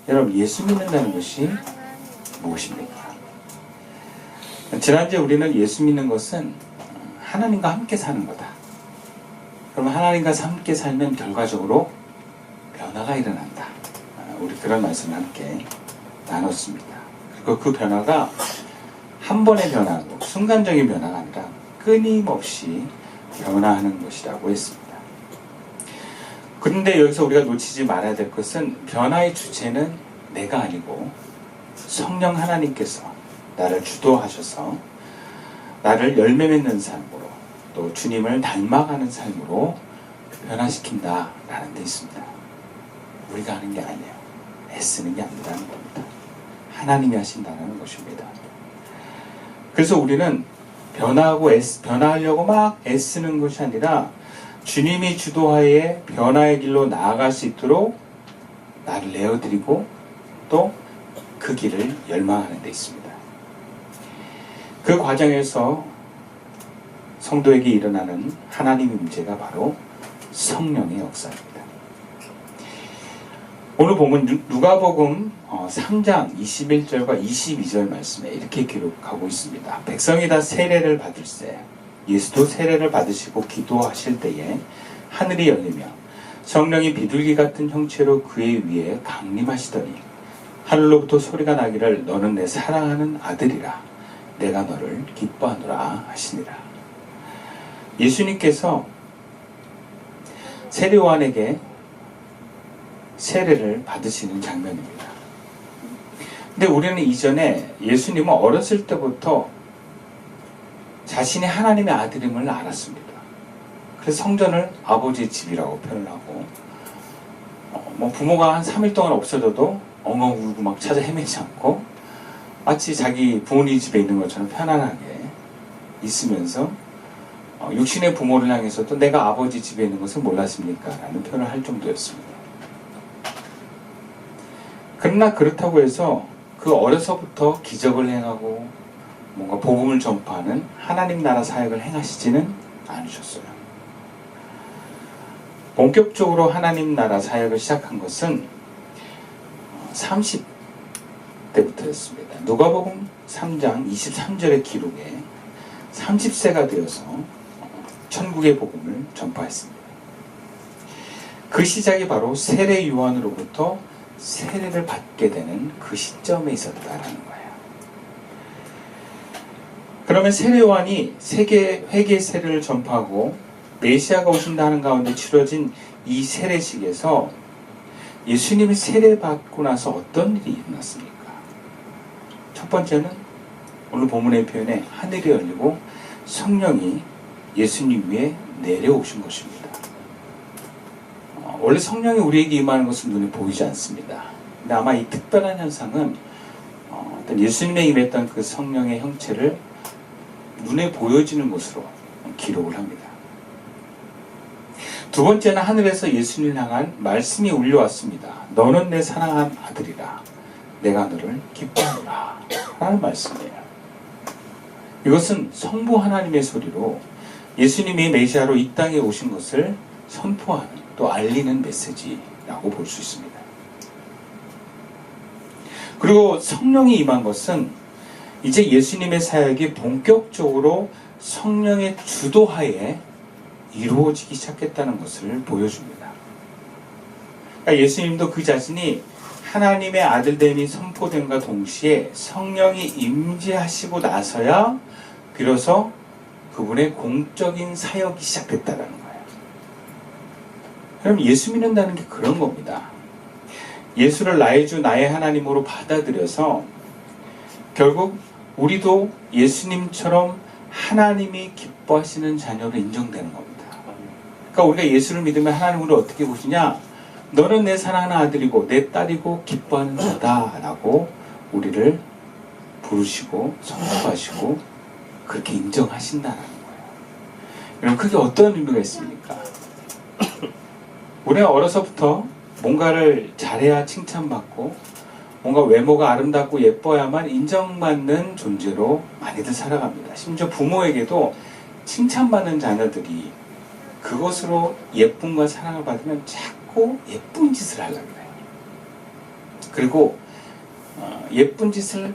여러분, 예수 믿는다는 것이 무엇입니까? 지난주에 우리는 예수 믿는 것은 하나님과 함께 사는 거다. 그러면 하나님과 함께 살면 결과적으로 변화가 일어난다. 우리 그런 말씀을 함께 나눴습니다. 그리고 그 변화가 한 번의 변화고 순간적인 변화가 아니라 끊임없이 변화하는 것이라고 했습니다. 그런데 여기서 우리가 놓치지 말아야 될 것은 변화의 주체는 내가 아니고 성령 하나님께서 나를 주도하셔서 나를 열매 맺는 삶으로 또 주님을 닮아가는 삶으로 변화시킨다라는 데 있습니다. 우리가 하는 게 아니에요. 애쓰는 게 아니라는 겁니다. 하나님이 하신다는 것입니다. 그래서 우리는 변화하려고 막 애쓰는 것이 아니라 주님이 주도하에 변화의 길로 나아갈 수 있도록 나를 내어드리고 또 그 길을 열망하는 데 있습니다. 그 과정에서 성도에게 일어나는 하나님의 문제가 바로 성령의 역사입니다. 오늘 보면 누가복음 3장 21절과 22절 말씀에 이렇게 기록하고 있습니다. 백성이 다 세례를 받을세 예수도 세례를 받으시고 기도하실 때에 하늘이 열리며 성령이 비둘기 같은 형체로 그의 위에 강림하시더니 하늘로부터 소리가 나기를 너는 내 사랑하는 아들이라 내가 너를 기뻐하노라 하시니라. 예수님께서 세례요한에게 세례를 받으시는 장면입니다. 근데 우리는 이전에 예수님은 어렸을 때부터 자신이 하나님의 아들임을 알았습니다. 그래서 성전을 아버지의 집이라고 표현을 하고 부모가 한 3일 동안 없어져도 엉엉 울고 막 찾아 헤매지 않고 마치 자기 부모님 집에 있는 것처럼 편안하게 있으면서 육신의 부모를 향해서도 내가 아버지 집에 있는 것을 몰랐습니까? 라는 표현을 할 정도였습니다. 그러나 그렇다고 해서 그 어려서부터 기적을 행하고 뭔가 복음을 전파하는 하나님 나라 사역을 행하시지는 않으셨어요. 본격적으로 하나님 나라 사역을 시작한 것은 30대부터였습니다. 누가복음 3장 23절의 기록에 30세가 되어서 천국의 복음을 전파했습니다. 그 시작이 바로 세례 요한으로부터 세례를 받게 되는 그 시점에 있었다라는 거예요. 그러면 세례 요한이 세계 회개 세례를 전파하고 메시아가 오신다는 가운데 치러진 이 세례식에서 예수님이 세례받고 나서 어떤 일이 일어났습니까? 첫 번째는 오늘 본문의 표현에 하늘이 열리고 성령이 예수님 위에 내려오신 것입니다. 원래 성령이 우리에게 임하는 것은 눈에 보이지 않습니다. 근데 아마 이 특별한 현상은 어떤 예수님에 임했던 그 성령의 형체를 눈에 보여지는 것으로 기록을 합니다. 두 번째는 하늘에서 예수님을 향한 말씀이 울려왔습니다. 너는 내 사랑한 아들이라 내가 너를 기뻐하노라 라는 말씀이에요. 이것은 성부 하나님의 소리로 예수님이 메시아로 이 땅에 오신 것을 선포하는 또 알리는 메시지라고 볼 수 있습니다. 그리고 성령이 임한 것은 이제 예수님의 사역이 본격적으로 성령의 주도하에 이루어지기 시작했다는 것을 보여줍니다. 그러니까 예수님도 그 자신이 하나님의 아들됨이 선포됨과 동시에 성령이 임재하시고 나서야 비로소 그분의 공적인 사역이 시작됐다는 거예요. 그럼 예수 믿는다는 게 그런 겁니다. 예수를 나의 주 나의 하나님으로 받아들여서 결국 우리도 예수님처럼 하나님이 기뻐하시는 자녀로 인정되는 겁니다. 그러니까 우리가 예수를 믿으면 하나님을 어떻게 보시냐? 너는 내 사랑하는 아들이고 내 딸이고 기뻐하는 자다라고 우리를 부르시고 선포하시고 그렇게 인정하신다라는 거예요. 여러분, 그게 어떤 의미가 있습니까? 우리가 어려서부터 뭔가를 잘해야 칭찬받고 뭔가 외모가 아름답고 예뻐야만 인정받는 존재로 많이들 살아갑니다. 심지어 부모에게도 칭찬받는 자녀들이 그것으로 예쁨과 사랑을 받으면 자꾸 예쁜 짓을 하려고 해요. 그리고 예쁜 짓을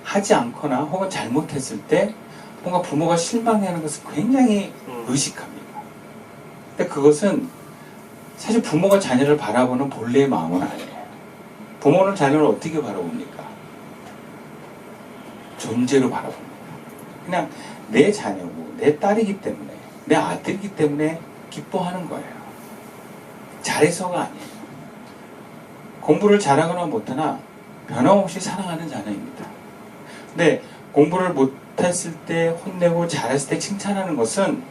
하지 않거나 혹은 잘못했을 때 뭔가 부모가 실망해하는 것을 굉장히 의식합니다. 근데 그것은 사실 부모가 자녀를 바라보는 본래의 마음은 아니에요. 부모는 자녀를 어떻게 바라봅니까? 존재로 바라봅니다. 그냥 내 자녀고 내 딸이기 때문에 내 아들이기 때문에 기뻐하는 거예요. 잘해서가 아니에요. 공부를 잘하거나 못하나 변함없이 사랑하는 자녀입니다. 근데 공부를 못했을 때 혼내고 잘했을 때 칭찬하는 것은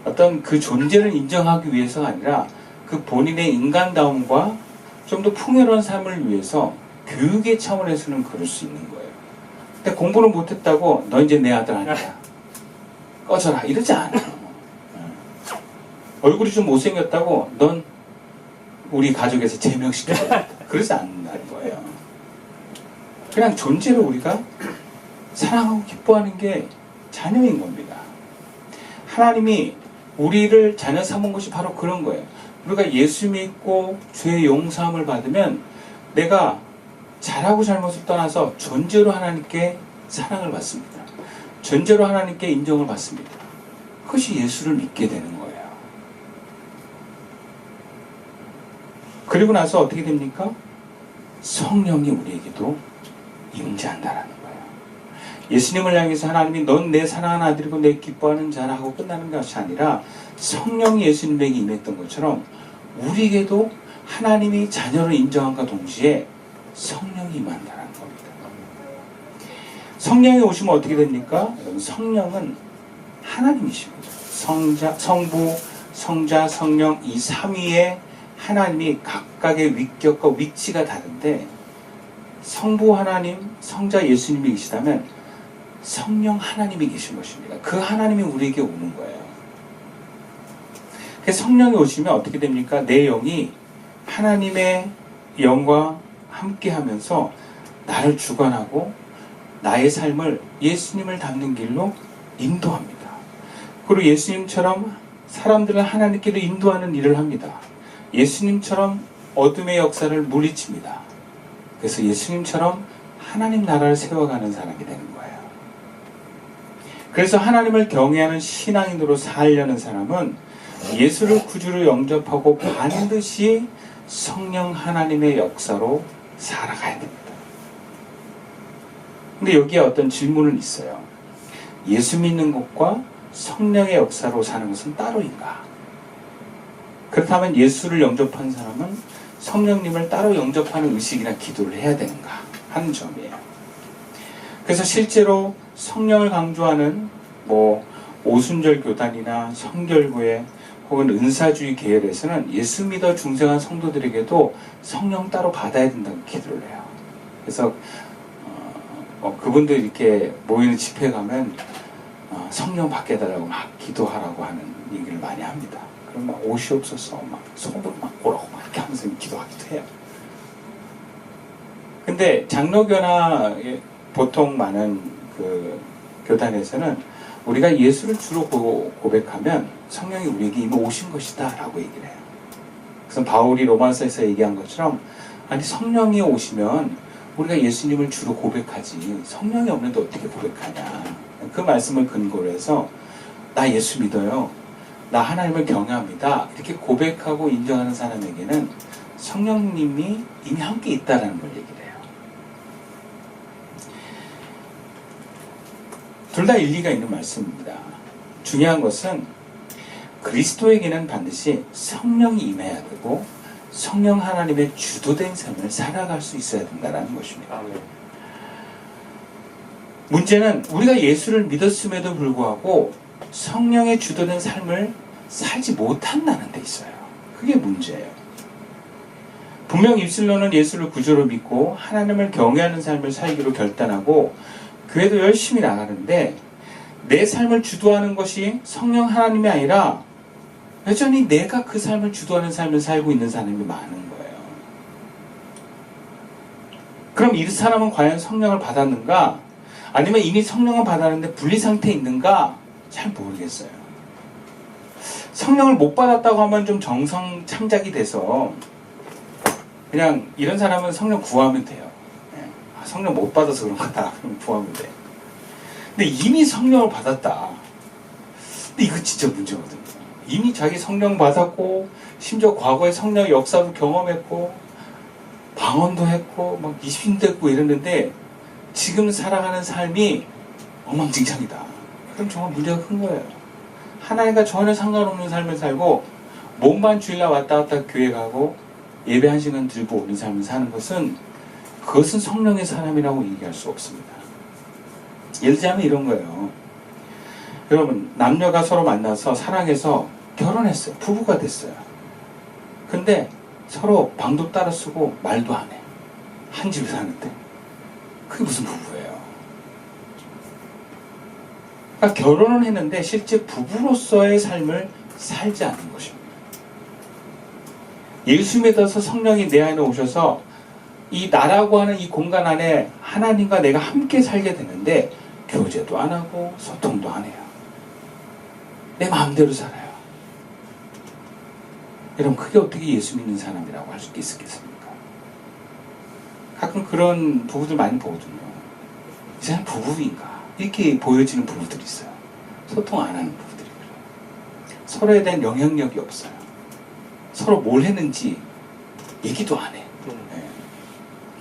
어떤 그 존재를 인정하기 위해서가 아니라 그 본인의 인간다움과 좀 더 풍요로운 삶을 위해서 교육의 차원에서는 그럴 수 있는 거예요. 근데 공부를 못했다고 너 이제 내 아들 아니야. 꺼져라. 이러지 않아요. 얼굴이 좀 못생겼다고 넌 우리 가족에서 제명시켜야 돼. 그러지 않는다는 거예요. 그냥 존재로 우리가 사랑하고 기뻐하는 게 자녀인 겁니다. 하나님이 우리를 자녀 삼은 것이 바로 그런 거예요. 우리가 예수 믿고 죄의 용서함을 받으면 내가 잘하고 잘못을 떠나서 존재로 하나님께 사랑을 받습니다. 존재로 하나님께 인정을 받습니다. 그것이 예수를 믿게 되는 거예요. 그리고 나서 어떻게 됩니까? 성령이 우리에게도 임재한다라는 거예요. 예수님을 향해서 하나님이 넌 내 사랑하는 아들이고 내 기뻐하는 자라 하고 끝나는 것이 아니라 성령이 예수님에게 임했던 것처럼 우리에게도 하나님이 자녀를 인정함과 동시에 성령이 임한다는 겁니다. 성령이 오시면 어떻게 됩니까? 성령은 하나님이십니다. 성부, 성자, 성령 이 삼위의 하나님이 각각의 위격과 위치가 다른데 성부 하나님, 성자 예수님이 계시다면 성령 하나님이 계신 것입니다. 그 하나님이 우리에게 오는 거예요. 그래서 성령이 오시면 어떻게 됩니까? 내 영이 하나님의 영과 함께 하면서 나를 주관하고 나의 삶을 예수님을 닮는 길로 인도합니다. 그리고 예수님처럼 사람들을 하나님께로 인도하는 일을 합니다. 예수님처럼 어둠의 역사를 물리칩니다. 그래서 예수님처럼 하나님 나라를 세워가는 사람이 되는 거예요. 그래서 하나님을 경외하는 신앙인으로 살려는 사람은 예수를 구주로 영접하고 반드시 성령 하나님의 역사로 살아가야 됩니다. 근데 여기에 어떤 질문은 있어요. 예수 믿는 것과 성령의 역사로 사는 것은 따로인가? 그렇다면 예수를 영접한 사람은 성령님을 따로 영접하는 의식이나 기도를 해야 되는가 하는 점이에요. 그래서 실제로 성령을 강조하는 오순절 교단이나 성결교회 혹은 은사주의 계열에서는 예수 믿어 중생한 성도들에게도 성령 따로 받아야 된다고 기도를 해요. 그래서 그분들 이렇게 모이는 집회 가면 성령 받게 해달라고 막 기도하라고 하는 얘기를 많이 합니다. 그럼 막 옷이 없어서 막 손으로 막 오라고 막 이렇게 하면서 기도하기도 해요. 근데 장로교나 보통 많은 그 교단에서는 우리가 예수를 주로 고백하면 성령이 우리에게 이미 오신 것이다 라고 얘기를 해요. 그래서 바울이 로마서에서 얘기한 것처럼 아니 성령이 오시면 우리가 예수님을 주로 고백하지 성령이 없는데 어떻게 고백하냐. 그 말씀을 근거로 해서 나 예수 믿어요. 나 하나님을 경외합니다. 이렇게 고백하고 인정하는 사람에게는 성령님이 이미 함께 있다라는 걸 얘기를 해요. 둘 다 일리가 있는 말씀입니다. 중요한 것은 그리스도에게는 반드시 성령이 임해야 되고 성령 하나님의 주도된 삶을 살아갈 수 있어야 된다는 것입니다. 문제는 우리가 예수를 믿었음에도 불구하고 성령의 주도된 삶을 살지 못한다는 데 있어요. 그게 문제예요. 분명 입술로는 예수를 구주로 믿고 하나님을 경외하는 삶을 살기로 결단하고 교회도 열심히 나가는데 내 삶을 주도하는 것이 성령 하나님이 아니라 여전히 내가 그 삶을 주도하는 삶을 살고 있는 사람이 많은 거예요. 그럼 이 사람은 과연 성령을 받았는가? 아니면 이미 성령을 받았는데 분리 상태에 있는가? 잘 모르겠어요. 성령을 못 받았다고 하면 좀 정성 창작이 돼서 그냥 이런 사람은 성령 구하면 돼요. 성령 못 받아서 그런 거다. 그럼 구하면 돼. 근데 이미 성령을 받았다. 근데 이거 진짜 문제거든요. 이미 자기 성령 받았고, 심지어 과거에 성령의 역사도 경험했고, 방언도 했고, 막 이신됐고 이랬는데, 지금 살아가는 삶이 엉망진창이다. 그럼 정말 문제가 큰 거예요. 하나님과 전혀 상관없는 삶을 살고, 몸만 주일날 왔다 갔다 교회 가고, 예배 한 시간 들고 오는 삶을 사는 것은, 그것은 성령의 사람이라고 얘기할 수 없습니다. 예를 들자면 이런 거예요. 여러분, 남녀가 서로 만나서 사랑해서 결혼했어요. 부부가 됐어요. 근데 서로 방도 따로 쓰고 말도 안 해. 한 집에 사는데. 그게 무슨 부부예요? 그러니까 결혼은 했는데 실제 부부로서의 삶을 살지 않는 것입니다. 예수 믿어서 성령이 내 안에 오셔서 이 나라고 하는 이 공간 안에 하나님과 내가 함께 살게 되는데 교제도 안 하고 소통도 안 해요. 내 마음대로 살아요. 여러분, 그게 어떻게 예수 믿는 사람이라고 할 수 있겠습니까? 가끔 그런 부부들 많이 보거든요. 이 사람 부부인가? 이렇게 보여지는 부부들이 있어요. 소통 안 하는 부부들이 그래요. 서로에 대한 영향력이 없어요. 서로 뭘 했는지 얘기도 안 해.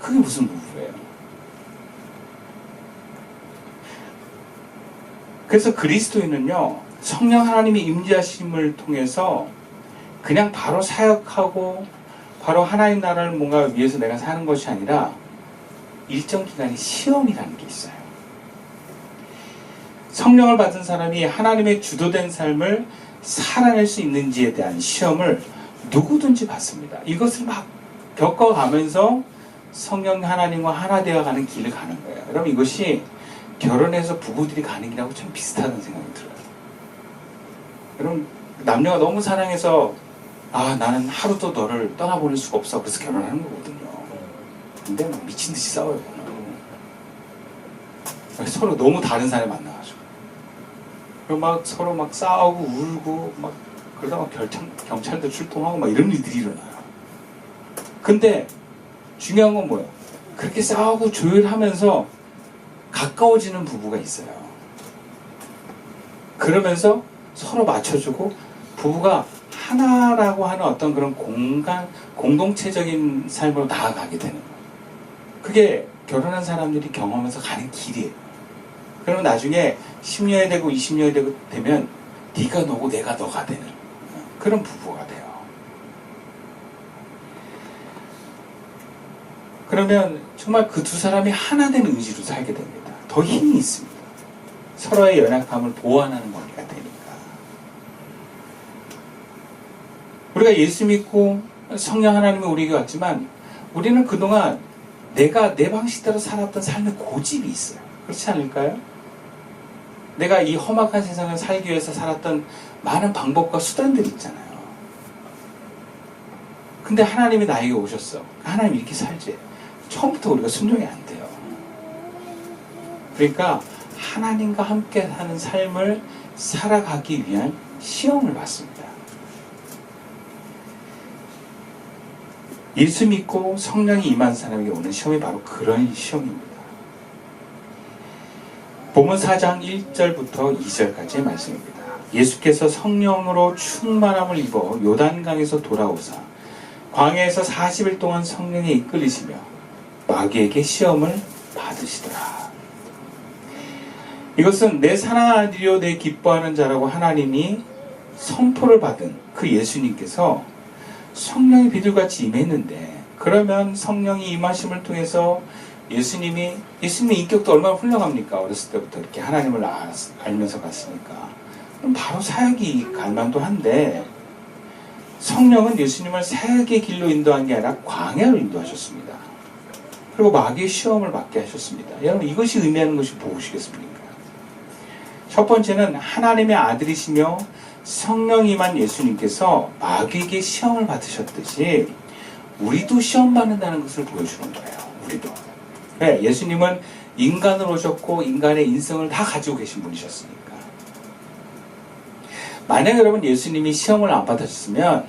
그게 무슨 부부예요? 그래서 그리스도인은요, 성령 하나님의 임재하심을 통해서 그냥 바로 사역하고 바로 하나님 나라를 뭔가 위해서 내가 사는 것이 아니라 일정 기간의 시험이라는 게 있어요. 성령을 받은 사람이 하나님의 주도된 삶을 살아낼 수 있는지에 대한 시험을 누구든지 받습니다. 이것을 막 겪어가면서 성령 하나님과 하나 되어가는 길을 가는 거예요. 여러분, 이것이 결혼해서 부부들이 가는 길하고 참 비슷하다는 생각이 들어요. 여러분, 남녀가 너무 사랑해서 나는 하루도 너를 떠나보낼 수가 없어. 그래서 결혼하는 거거든요. 근데 막 미친 듯이 싸워요. 서로 너무 다른 사람이 만나가지고. 그리고 막 서로 막 싸우고 울고 막 그러다 막 경찰도 출동하고 막 이런 일들이 일어나요. 근데 중요한 건 뭐예요? 그렇게 싸우고 조율하면서 가까워지는 부부가 있어요. 그러면서 서로 맞춰주고 부부가 하나라고 하는 어떤 그런 공동체적인 삶으로 나아가게 되는 거예요. 그게 결혼한 사람들이 경험해서 가는 길이에요. 그러면 나중에 10년이 되고 20년이 되면 네가 너고 내가 너가 되는 그런 부부가 돼요. 그러면 정말 그 두 사람이 하나 된 의지로 살게 됩니다. 더 힘이 있습니다. 서로의 연약함을 보완하는 관계가 되니까. 우리가 예수 믿고 성령 하나님이 우리에게 왔지만 우리는 그동안 내가 내 방식대로 살았던 삶의 고집이 있어요. 그렇지 않을까요? 내가 이 험악한 세상을 살기 위해서 살았던 많은 방법과 수단들이 있잖아요. 근데 하나님이 나에게 오셨어. 하나님 이렇게 살지. 처음부터 우리가 순종이 안 돼요. 그러니까 하나님과 함께 사는 삶을 살아가기 위한 시험을 받습니다. 예수 믿고 성령이 임한 사람에게 오는 시험이 바로 그런 시험입니다. 본문 4장 1절부터 2절까지의 말씀입니다. 예수께서 성령으로 충만함을 입어 요단강에서 돌아오사 광야에서 40일 동안 성령에 이끌리시며 마귀에게 시험을 받으시더라. 이것은 내 사랑하는 아들이요 내 기뻐하는 자라고 하나님이 선포를 받은 그 예수님께서 성령이 비둘같이 임했는데, 그러면 성령이 임하심을 통해서 예수님의 인격도 얼마나 훌륭합니까? 어렸을 때부터 이렇게 하나님을 알면서 갔으니까. 그럼 바로 사역이 갈 만도 한데, 성령은 예수님을 사역의 길로 인도한 게 아니라 광야로 인도하셨습니다. 그리고 마귀의 시험을 받게 하셨습니다. 여러분, 이것이 의미하는 것이 무엇이겠습니까? 첫 번째는 하나님의 아들이시며 성령이만 예수님께서 마귀에게 시험을 받으셨듯이 우리도 시험 받는다는 것을 보여주는 거예요. 우리도. 네, 예수님은 인간으로 오셨고 인간의 인성을 다 가지고 계신 분이셨으니까. 만약 여러분 예수님이 시험을 안 받으셨으면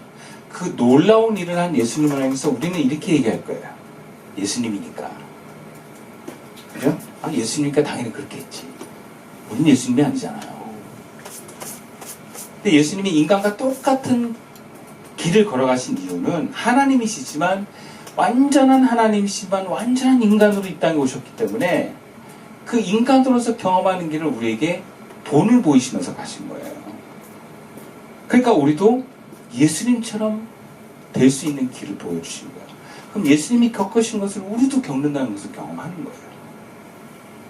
그 놀라운 일을 한 예수님을 향해서 우리는 이렇게 얘기할 거예요. 예수님이니까. 그죠? 아, 예수님이니까 당연히 그렇게 했지. 우린 예수님이 아니잖아요. 근데 예수님이 인간과 똑같은 길을 걸어가신 이유는 하나님이시지만 완전한 하나님이시지만 완전한 인간으로 이 땅에 오셨기 때문에 그 인간으로서 경험하는 길을 우리에게 본을 보이시면서 가신 거예요. 그러니까 우리도 예수님처럼 될 수 있는 길을 보여주신 거예요. 그럼 예수님이 겪으신 것을 우리도 겪는다는 것을 경험하는 거예요.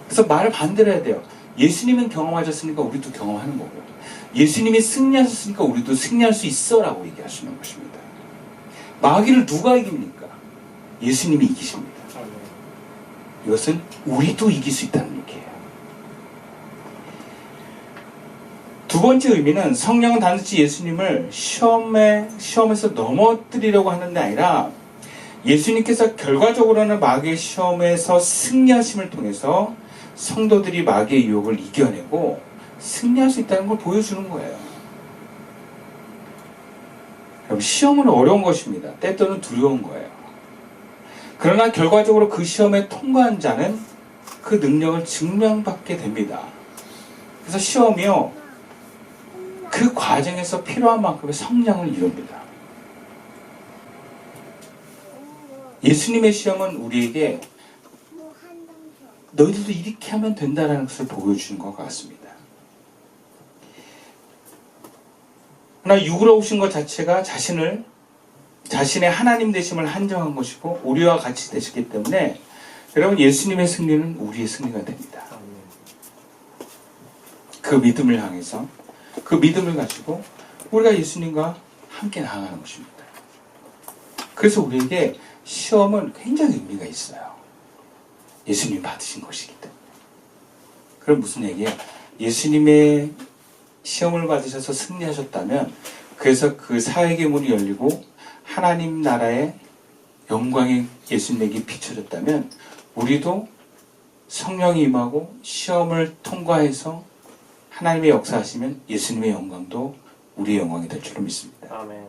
그래서 말을 반대로 해야 돼요. 예수님은 경험하셨으니까 우리도 경험하는 거고요. 예수님이 승리하셨으니까 우리도 승리할 수 있어 라고 얘기하시는 것입니다. 마귀를 누가 이깁니까? 예수님이 이기십니다. 이것은 우리도 이길 수 있다는 얘기예요. 두 번째 의미는 성령은 단지 예수님을 시험에서 넘어뜨리려고 하는 게 아니라 예수님께서 결과적으로는 마귀의 시험에서 승리하심을 통해서 성도들이 마귀의 유혹을 이겨내고 승리할 수 있다는 걸 보여주는 거예요. 그럼 시험은 어려운 것입니다. 때때로는 두려운 거예요. 그러나 결과적으로 그 시험에 통과한 자는 그 능력을 증명받게 됩니다. 그래서 시험이요, 그 과정에서 필요한 만큼의 성량을 이룹니다. 예수님의 시험은 우리에게 너희들도 이렇게 하면 된다는 것을 보여주는 것 같습니다. 그러나 육으로 오신 것 자체가 자신의 하나님 되심을 한정한 것이고 우리와 같이 되시기 때문에 여러분, 예수님의 승리는 우리의 승리가 됩니다. 그 믿음을 향해서, 그 믿음을 가지고 우리가 예수님과 함께 나아가는 것입니다. 그래서 우리에게 시험은 굉장히 의미가 있어요. 예수님이 받으신 것이기 때문에. 그럼 무슨 얘기예요? 예수님의 시험을 받으셔서 승리하셨다면, 그래서 그 사역의 문이 열리고 하나님 나라의 영광이 예수님에게 비춰졌다면 우리도 성령이 임하고 시험을 통과해서 하나님의 역사하시면 예수님의 영광도 우리의 영광이 될 줄로 믿습니다. 아멘.